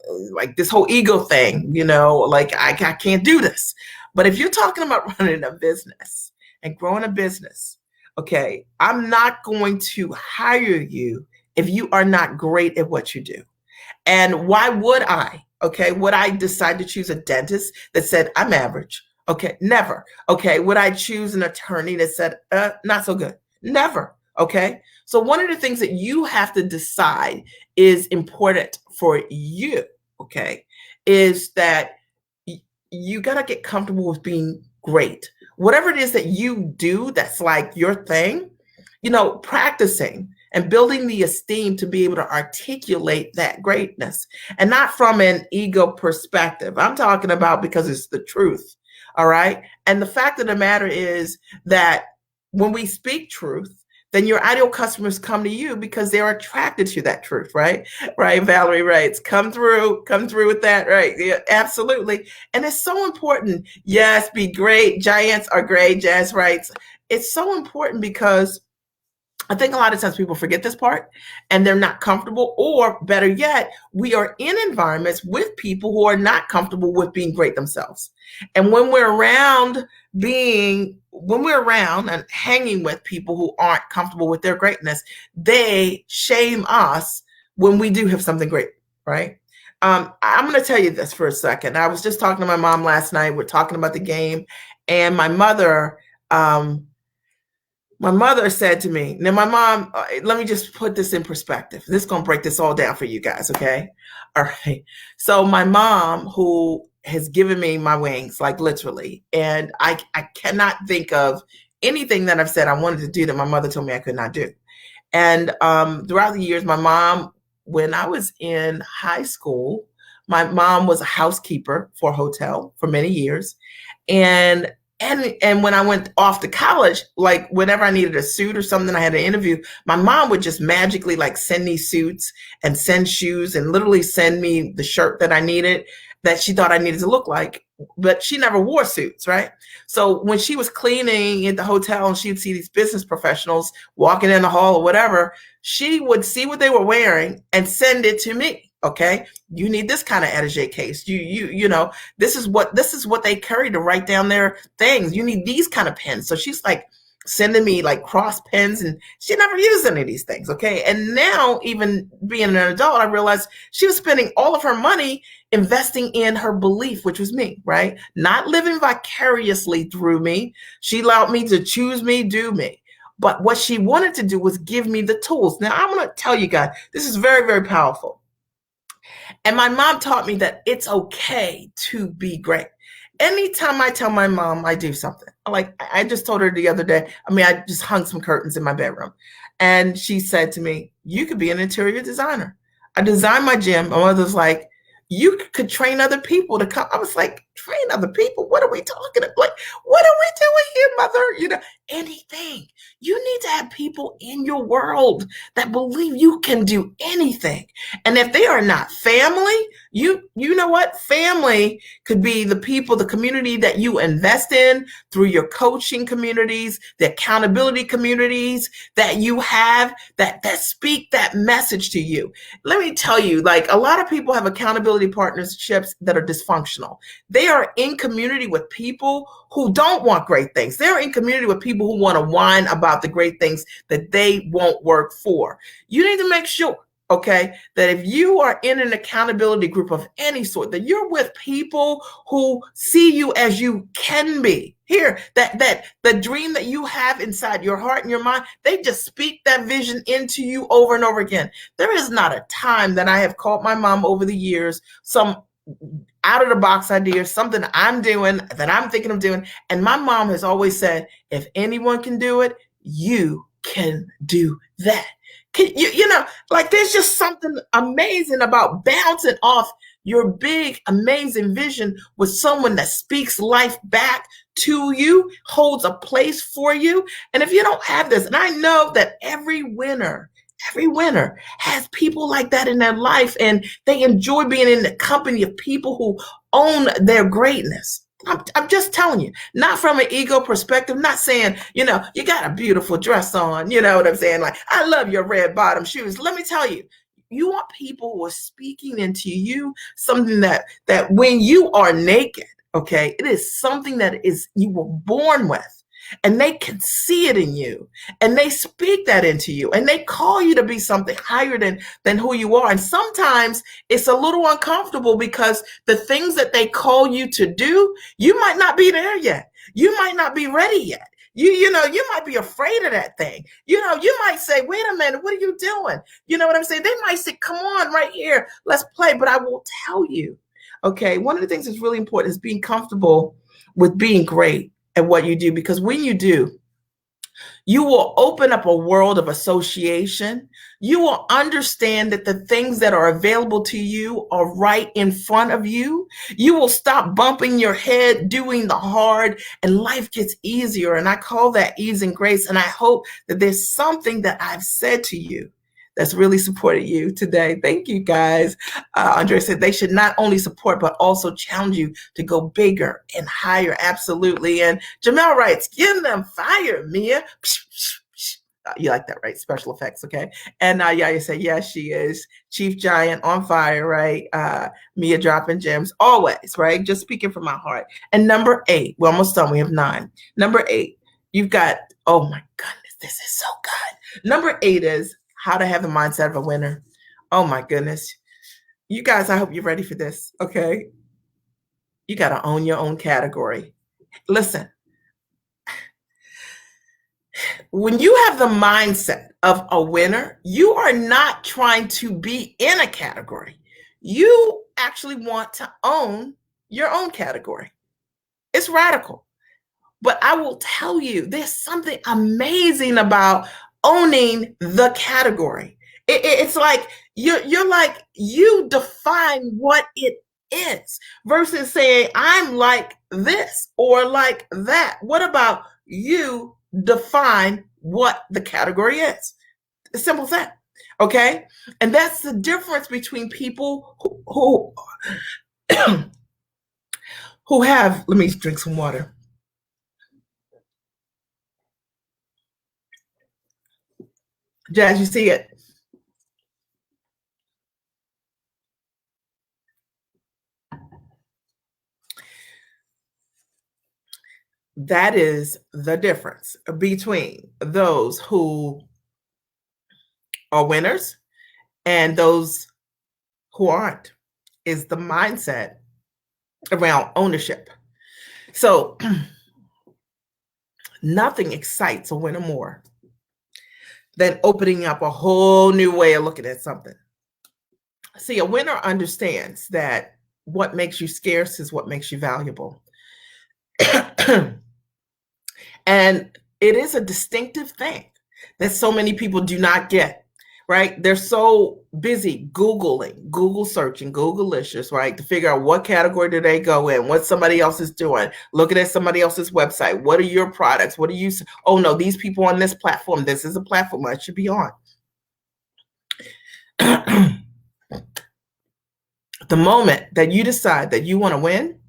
this whole ego thing, like I can't do this. But if you're talking about running a business and growing a business, okay, I'm not going to hire you if you are not great at what you do. And why would I? Okay, would I decide to choose a dentist that said I'm average? Okay, never. Okay, would I choose an attorney that said not so good? Never. Okay, so one of the things that you have to decide is important for you. Okay, is that you got to get comfortable with being great. Whatever it is that you do that's like your thing, practicing and building the esteem to be able to articulate that greatness, and not from an ego perspective. I'm talking about because it's the truth. All right. And the fact of the matter is that when we speak truth, then your ideal customers come to you because they're attracted to that truth, right? Right. Valerie writes, come through with that. Right. Yeah, absolutely. And it's so important. Yes, be great. Giants are great. Jazz writes. It's so important because I think a lot of times people forget this part and they're not comfortable, or better yet, we are in environments with people who are not comfortable with being great themselves. And when we're around and hanging with people who aren't comfortable with their greatness, they shame us when we do have something great, right? I'm going to tell you this for a second. I was just talking to my mom last night. We're talking about the game, and my mother said to me, now my mom, let me just put this in perspective. This is going to break this all down for you guys, okay? All right. So my mom, who has given me my wings, like literally, and I cannot think of anything that I've said I wanted to do that my mother told me I could not do. And throughout the years, my mom, when I was in high school, my mom was a housekeeper for a hotel for many years. And when I went off to college, like whenever I needed a suit or something, I had an interview, my mom would just magically like send me suits and send shoes and literally send me the shirt that I needed, that she thought I needed to look like, but she never wore suits, right? So when she was cleaning at the hotel and she'd see these business professionals walking in the hall or whatever, she would see what they were wearing and send it to me. Okay, you need this kind of attaché case. This is what they carry to write down their things. You need these kind of pens. So she's like sending me like cross pens, and she never used any of these things. Okay, and now even being an adult, I realized she was spending all of her money investing in her belief, which was me, right? Not living vicariously through me. She allowed me to choose me, do me. But what she wanted to do was give me the tools. Now I'm going to tell you guys, this is very, very powerful. And my mom taught me that it's okay to be great. Anytime I tell my mom I do something, like I just told her the other day, I just hung some curtains in my bedroom. And she said to me, you could be an interior designer. I designed my gym. My mother's like, you could train other people to come. I was like, train other people? What are we talking about? Like, what are we doing here, mother? Anything. You need to have people in your world that believe you can do anything. And if they are not family, you know what? Family could be the people, the community that you invest in through your coaching communities, the accountability communities that you have that speak that message to you. Let me tell you, like a lot of people have accountability partnerships that are dysfunctional. They are in community with people who don't want great things. They're in community with people who want to whine about the great things that they won't work for. You need to make sure, okay, that if you are in an accountability group of any sort, that you're with people who see you as you can be. Here, that the dream that you have inside your heart and your mind, they just speak that vision into you over and over again. There is not a time that I have called my mom over the years, some out of the box idea, something I'm doing that I'm thinking of doing. And my mom has always said, if anyone can do it, you can do that. Like there's just something amazing about bouncing off your big, amazing vision with someone that speaks life back to you, holds a place for you. And if you don't have this, and I know that every winner has people like that in their life, and they enjoy being in the company of people who own their greatness. I'm just telling you, not from an ego perspective, not saying, you got a beautiful dress on, you know what I'm saying? Like, I love your red bottom shoes. Let me tell you, you want people who are speaking into you something that when you are naked, okay, it is something that is you were born with. And they can see it in you, and they speak that into you, and they call you to be something higher than who you are. And sometimes it's a little uncomfortable because the things that they call you to do, you might not be there yet. You might not be ready yet. You might be afraid of that thing. You might say, wait a minute, what are you doing? You know what I'm saying? They might say, come on right here, let's play. But I will tell you, okay, one of the things that's really important is being comfortable with being great at what you do, because when you do, you will open up a world of association. You will understand that the things that are available to you are right in front of you. You will stop bumping your head, doing the hard, and life gets easier. And I call that ease and grace. And I hope that there's something that I've said to you that's really supported you today. Thank you, guys. Andre said they should not only support, but also challenge you to go bigger and higher. Absolutely. And Jamel writes, give them fire, Mia. You like that, right? Special effects, okay? And Yaya said, yes, she is. Chief Giant on fire, right? Mia dropping gems, always, right? Just speaking from my heart. And number 8, we're almost done. We have 9. Number 8, you've got, oh my goodness, this is so good. Number 8 is how to have the mindset of a winner. Oh my goodness. You guys, I hope you're ready for this, okay? You got to own your own category. Listen, when you have the mindset of a winner, you are not trying to be in a category. You actually want to own your own category. It's radical. But I will tell you, there's something amazing about owning the category. It's like you're like, you define what it is versus saying I'm like this or like that. What about you define what the category is? It's simple as that. Okay. And that's the difference between people who who have, let me drink some water. Jazz, you see it? That is the difference between those who are winners and those who aren't, is the mindset around ownership. So nothing excites a winner more than opening up a whole new way of looking at something. See, a winner understands that what makes you scarce is what makes you valuable. And it is a distinctive thing that so many people do not get, right? They're so busy Googling, Google searching, Googleicious, right? To figure out what category do they go in, what somebody else is doing, looking at somebody else's website. What are your products? What are you, oh no, these people on this platform, this is a platform I should be on. The moment that you decide that you want to win,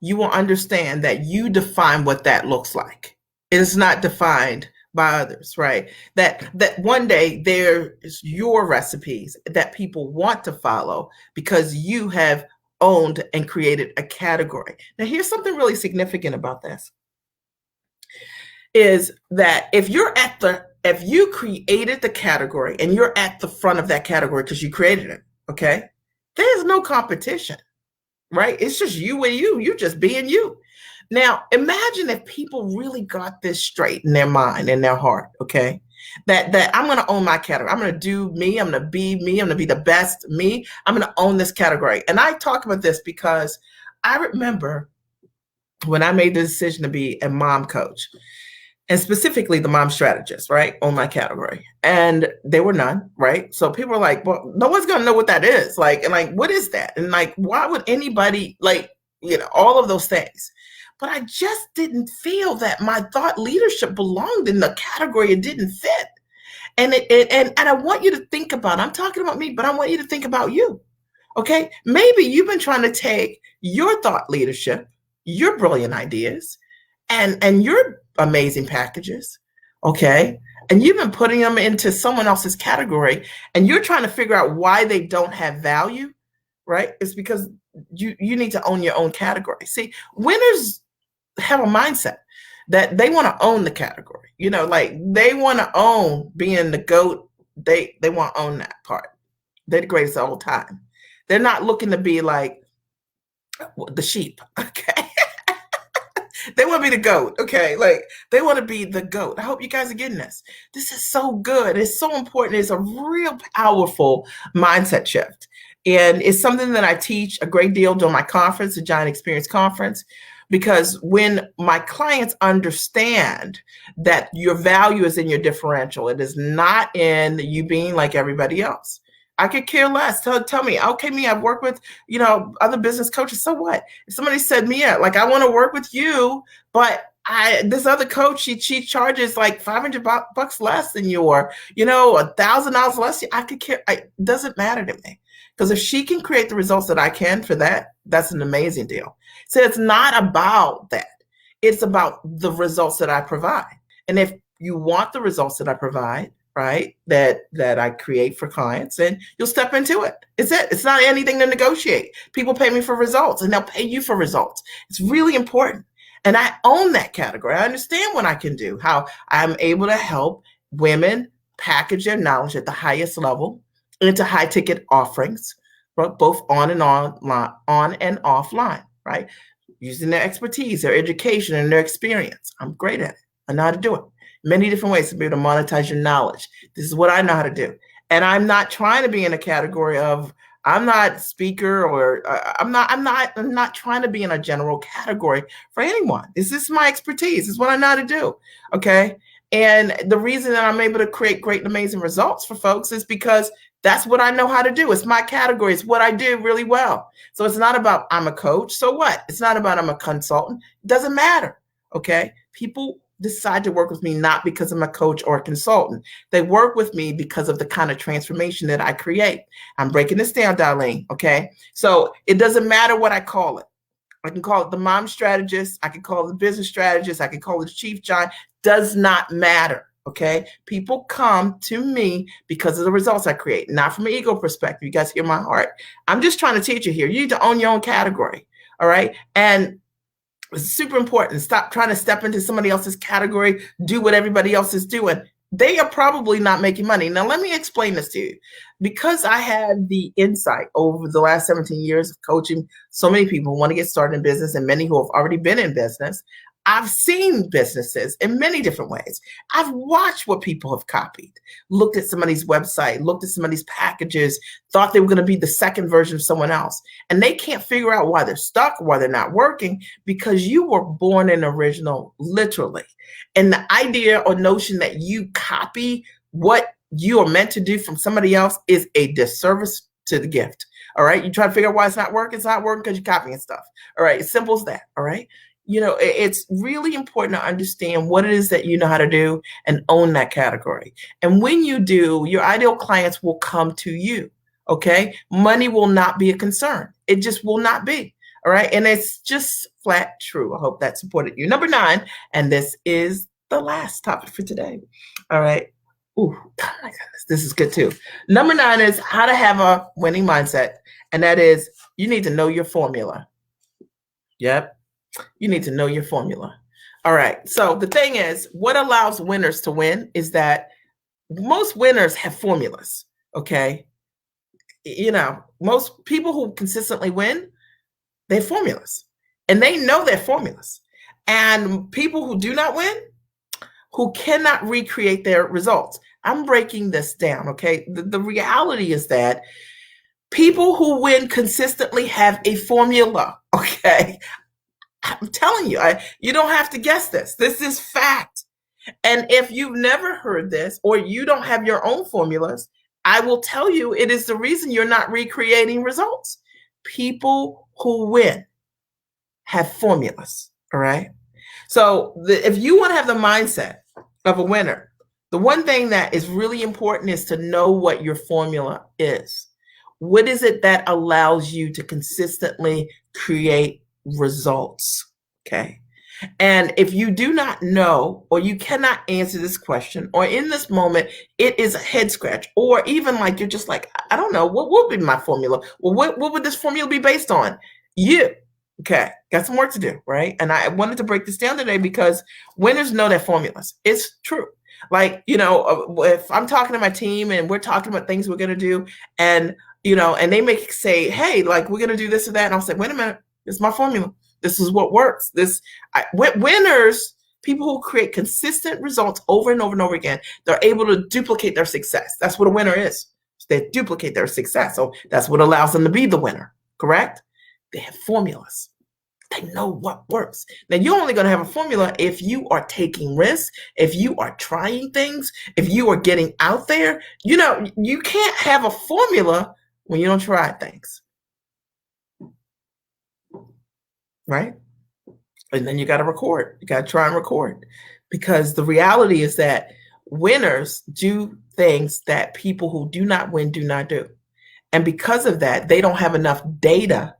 you will understand that you define what that looks like. It is not defined by others, right? That one day there's your recipes that people want to follow because you have owned and created a category. Now, here's something really significant about this, is that if you created the category and you're at the front of that category because you created it, okay, there's no competition, right? It's just you and you just being you. Now, imagine if people really got this straight in their mind and their heart, okay? That I'm going to own my category. I'm going to do me. I'm going to be me. I'm going to be the best me. I'm going to own this category. And I talk about this because I remember when I made the decision to be a mom coach, and specifically the mom strategist, right, on my category. And there were none, right? So people were like, well, no one's going to know what that is. Like, and like, what is that? And like, why would anybody, like, all of those things. But I just didn't feel that my thought leadership belonged in the category. It didn't fit. And and I want you to think about, I'm talking about me, but I want you to think about you. Okay. Maybe you've been trying to take your thought leadership your brilliant ideas and your amazing packages, okay? And you've been putting them into someone else's category and you're trying to figure out why they don't have value, right? It's because you need to own your own category. See, winners have a mindset that they want to own the category. You know, like they want to own being the GOAT. They want to own that part. They're the greatest of all time. They're not looking to be like the sheep, okay? They want to be the GOAT, okay? Like they want to be the GOAT. I hope you guys are getting this. This is so good. It's so important. It's a real powerful mindset shift. And it's something that I teach a great deal during my conference, the Giant Experience Conference, because when my clients understand that your value is in your differential, it is not in you being like everybody else. I could care less. Tell me, okay, me, I've worked with, other business coaches. So what? If somebody said, Mia, like, I want to work with you, but this other coach, she charges like $500 less than you, or, $1,000 less. I could care. It doesn't matter to me. Because if she can create the results that I can for that, that's an amazing deal. So it's not about that. It's about the results that I provide. And if you want the results that I provide, right, that I create for clients, and you'll step into it. It's it. It's not anything to negotiate. People pay me for results and they'll pay you for results. It's really important. And I own that category. I understand what I can do, how I'm able to help women package their knowledge at the highest level into high ticket offerings, both on and offline, right? Using their expertise, their education, and their experience. I'm great at it. I know how to do it. Many different ways to be able to monetize your knowledge. This is what I know how to do. And I'm not trying to be in a category of, I'm not a speaker, or I'm not trying to be in a general category for anyone. This is my expertise. This is what I know how to do. Okay. And the reason that I'm able to create great and amazing results for folks is because that's what I know how to do. It's my category. It's what I do really well. So it's not about I'm a coach. So what? It's not about I'm a consultant. It doesn't matter. Okay. People decide to work with me not because I'm a coach or a consultant. They work with me because of the kind of transformation that I create. I'm breaking this down, Darlene. Okay. So it doesn't matter what I call it. I can call it the mom strategist. I can call it the business strategist. I can call it the chief giant. Does not matter. Okay. People come to me because of the results I create, not from an ego perspective. You guys hear my heart. I'm just trying to teach you here. You need to own your own category. All right. And it's super important. Stop trying to step into somebody else's category, do what everybody else is doing. They are probably not making money. Now, let me explain this to you. Because I had the insight over the last 17 years of coaching so many people who want to get started in business and many who have already been in business, I've seen businesses in many different ways. I've watched what people have copied, looked at somebody's website, looked at somebody's packages, thought they were going to be the second version of someone else. And they can't figure out why they're stuck, why they're not working, because you were born an original, literally. And the idea or notion that you copy what you are meant to do from somebody else is a disservice to the gift. All right. You try to figure out why it's not working because you're copying stuff. All right. It's simple as that. All right. It's really important to understand what it is that you know how to do and own that category. And when you do, your ideal clients will come to you. Okay. Money will not be a concern. It just will not be. All right. And it's just flat true. I hope that supported you. Number 9, and this is the last topic for today. All right. Ooh, oh my goodness, this is good too. Number 9 is how to have a winning mindset. And that is, you need to know your formula. Yep. You need to know your formula. All right. So the thing is, what allows winners to win is that most winners have formulas. Okay. Most people who consistently win, they have formulas and they know their formulas. And people who do not win, who cannot recreate their results. I'm breaking this down. Okay. The reality is that people who win consistently have a formula. Okay. I'm telling you, you don't have to guess this. This is fact. And if you've never heard this or you don't have your own formulas, I will tell you it is the reason you're not recreating results. People who win have formulas. All right. So if you want to have the mindset of a winner, the one thing that is really important is to know what your formula is. What is it that allows you to consistently create results? Okay. And if you do not know, or you cannot answer this question, or in this moment, it is a head scratch, or even like you're just like, I don't know, what would be my formula? Well, what would this formula be based on? You. Okay. Got some work to do, right? And I wanted to break this down today because winners know their formulas. It's true. Like, if I'm talking to my team and we're talking about things we're going to do, and, and they may say, hey, like, we're going to do this or that. And I'll say, wait a minute, this is my formula. This is what works. Winners, people who create consistent results over and over and over again, they're able to duplicate their success. That's what a winner is. They duplicate their success. So that's what allows them to be the winner, correct? They have formulas. They know what works. Now, you're only going to have a formula if you are taking risks, if you are trying things, if you are getting out there. You can't have a formula when you don't try things, right? And then you got to record. You got to try and record, because the reality is that winners do things that people who do not win do not do. And because of that, they don't have enough data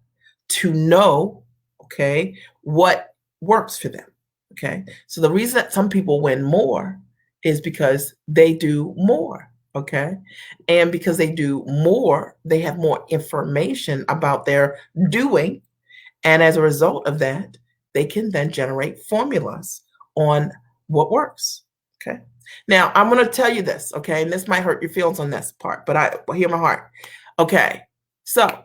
to know, okay, what works for them. Okay. So the reason that some people win more is because they do more. Okay. And because they do more, they have more information about their doing. And as a result of that, they can then generate formulas on what works. Okay. Now, I'm going to tell you this. Okay. And this might hurt your feelings on this part, but I hear my heart. Okay. So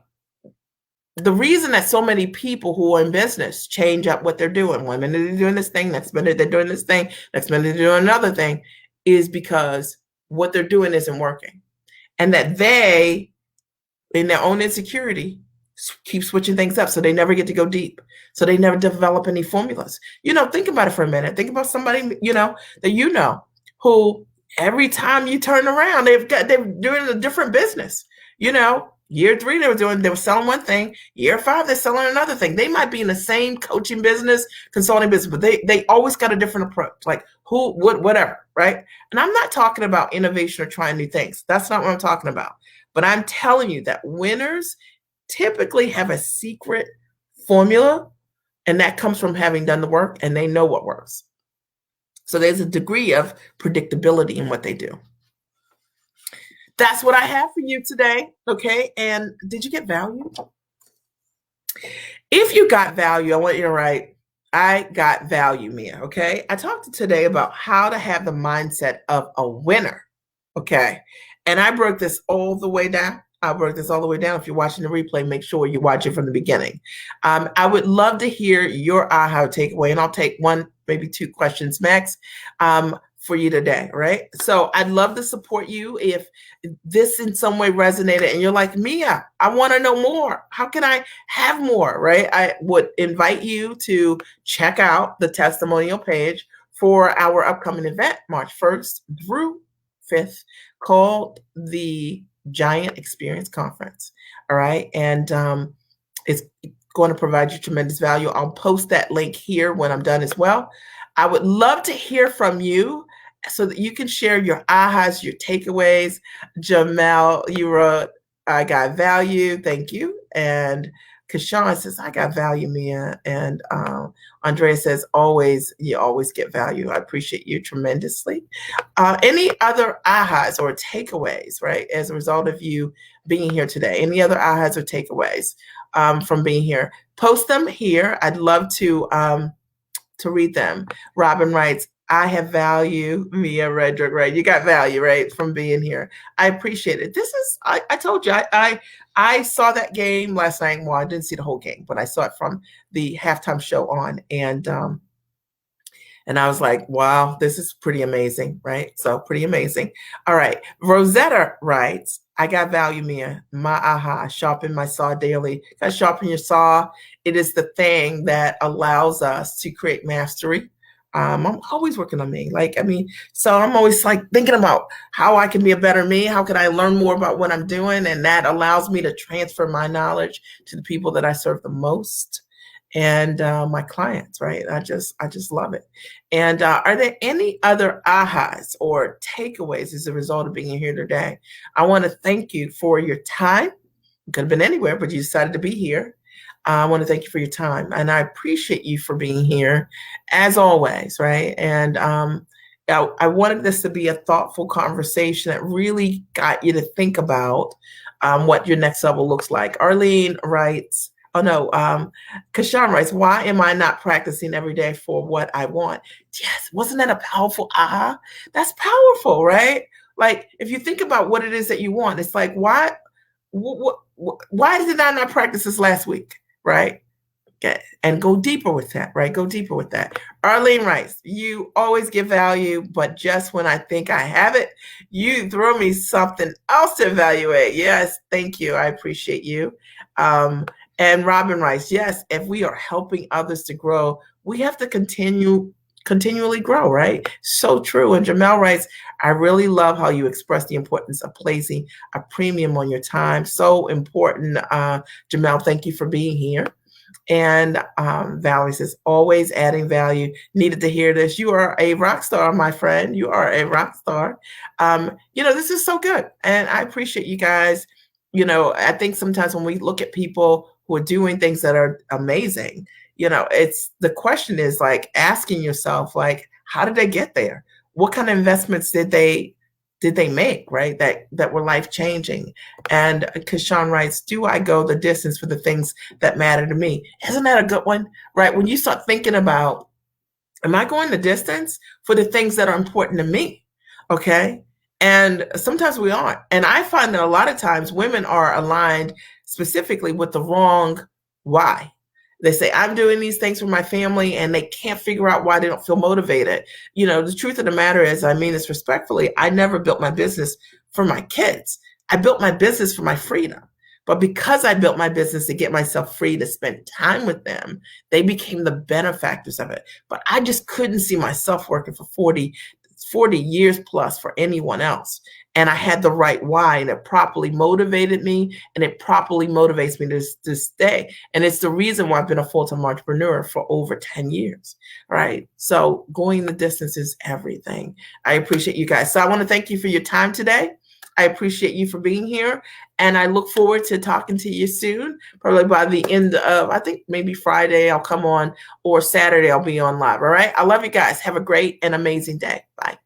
the reason that so many people who are in business change up what they're doing, 1 minute they're doing this thing, next minute they're doing this thing, next minute they're doing another thing, is because what they're doing isn't working. And that they, in their own insecurity, keep switching things up. So they never get to go deep. So they never develop any formulas. Think about it for a minute. Think about somebody, that who every time you turn around, they're doing a different business. Year 3, they were selling one thing. Year 5, they're selling another thing. They might be in the same coaching business, consulting business, but they always got a different approach, like whatever, right? And I'm not talking about innovation or trying new things. That's not what I'm talking about. But I'm telling you that winners typically have a secret formula, and that comes from having done the work, and they know what works. So there's a degree of predictability in what they do. That's what I have for you today. Okay. And did you get value? If you got value, I want you to write, I got value, Mia. Okay. I talked today about how to have the mindset of a winner. Okay. And I broke this all the way down. I'll break this all the way down. If you're watching the replay, make sure you watch it from the beginning. I would love to hear your aha takeaway, and I'll take 1, maybe 2 questions max for you today, right? So I'd love to support you if this in some way resonated and you're like, Mia, I want to know more. How can I have more, right? I would invite you to check out the testimonial page for our upcoming event, March 1st through 5th, called the Giant Experience Conference. All right. And it's going to provide you tremendous value. I'll post that link here when I'm done as well. I would love to hear from you so that you can share your ahas, your takeaways. Jamel, you wrote, I got value. Thank you. And Kashawn says, I got value, Mia. And Andrea says, you always get value. I appreciate you tremendously. Any other ahas or takeaways, right, as a result of you being here today? Any other ahas or takeaways from being here? Post them here. I'd love to read them. Robin writes, I have value, Mia Redrick, right? You got value, right, from being here. I appreciate it. I told you, I saw that game last night. Well, I didn't see the whole game, but I saw it from the halftime show on. And I was like, wow, this is pretty amazing, right? So pretty amazing. All right. Rosetta writes, I got value, Mia. My aha, sharpen my saw daily. Got to sharpen your saw. It is the thing that allows us to create mastery. I'm always working on me. So I'm always like thinking about how I can be a better me. How can I learn more about what I'm doing? And that allows me to transfer my knowledge to the people that I serve the most and my clients, right? I just love it. And are there any other ahas or takeaways as a result of being here today? I want to thank you for your time. You could have been anywhere, but you decided to be here. I want to thank you for your time, and I appreciate you for being here, as always, right? And I wanted this to be a thoughtful conversation that really got you to think about what your next level looks like. Arlene writes, oh no, Kashan writes, why am I not practicing every day for what I want? Yes, wasn't that a powerful aha? That's powerful, right? Like if you think about what it is that you want, it's like why did I not practice this last week, right? Okay. And go deeper with that, right? Go deeper with that. Arlene writes, you always give value, but just when I think I have it, you throw me something else to evaluate. Yes, thank you. I appreciate you. And Robin writes, yes, if we are helping others to grow, we have to continually grow, right? So true. And Jamel writes, I really love how you express the importance of placing a premium on your time. So important. Jamel, thank you for being here. And Valerie says, always adding value. Needed to hear this. You are a rock star, my friend. You are a rock star. This is so good. And I appreciate you guys. I think sometimes when we look at people who are doing things that are amazing, it's the question is like asking yourself, like, how did they get there? What kind of investments did they make, right? That were life changing. And Kashan writes, do I go the distance for the things that matter to me? Isn't that a good one, right? When you start thinking about, am I going the distance for the things that are important to me? Okay. And sometimes we aren't. And I find that a lot of times women are aligned specifically with the wrong why. They say, I'm doing these things for my family, and they can't figure out why they don't feel motivated. The truth of the matter is, I mean this respectfully, I never built my business for my kids. I built my business for my freedom. But because I built my business to get myself free to spend time with them, they became the benefactors of it. But I just couldn't see myself working for 40 years plus for anyone else. And I had the right why, and it properly motivated me, and it properly motivates me to stay. And it's the reason why I've been a full-time entrepreneur for over 10 years, right? So going the distance is everything. I appreciate you guys. So I want to thank you for your time today. I appreciate you for being here. And I look forward to talking to you soon, probably by the end of, I think maybe Friday I'll come on, or Saturday I'll be on live. All right. I love you guys. Have a great and amazing day. Bye.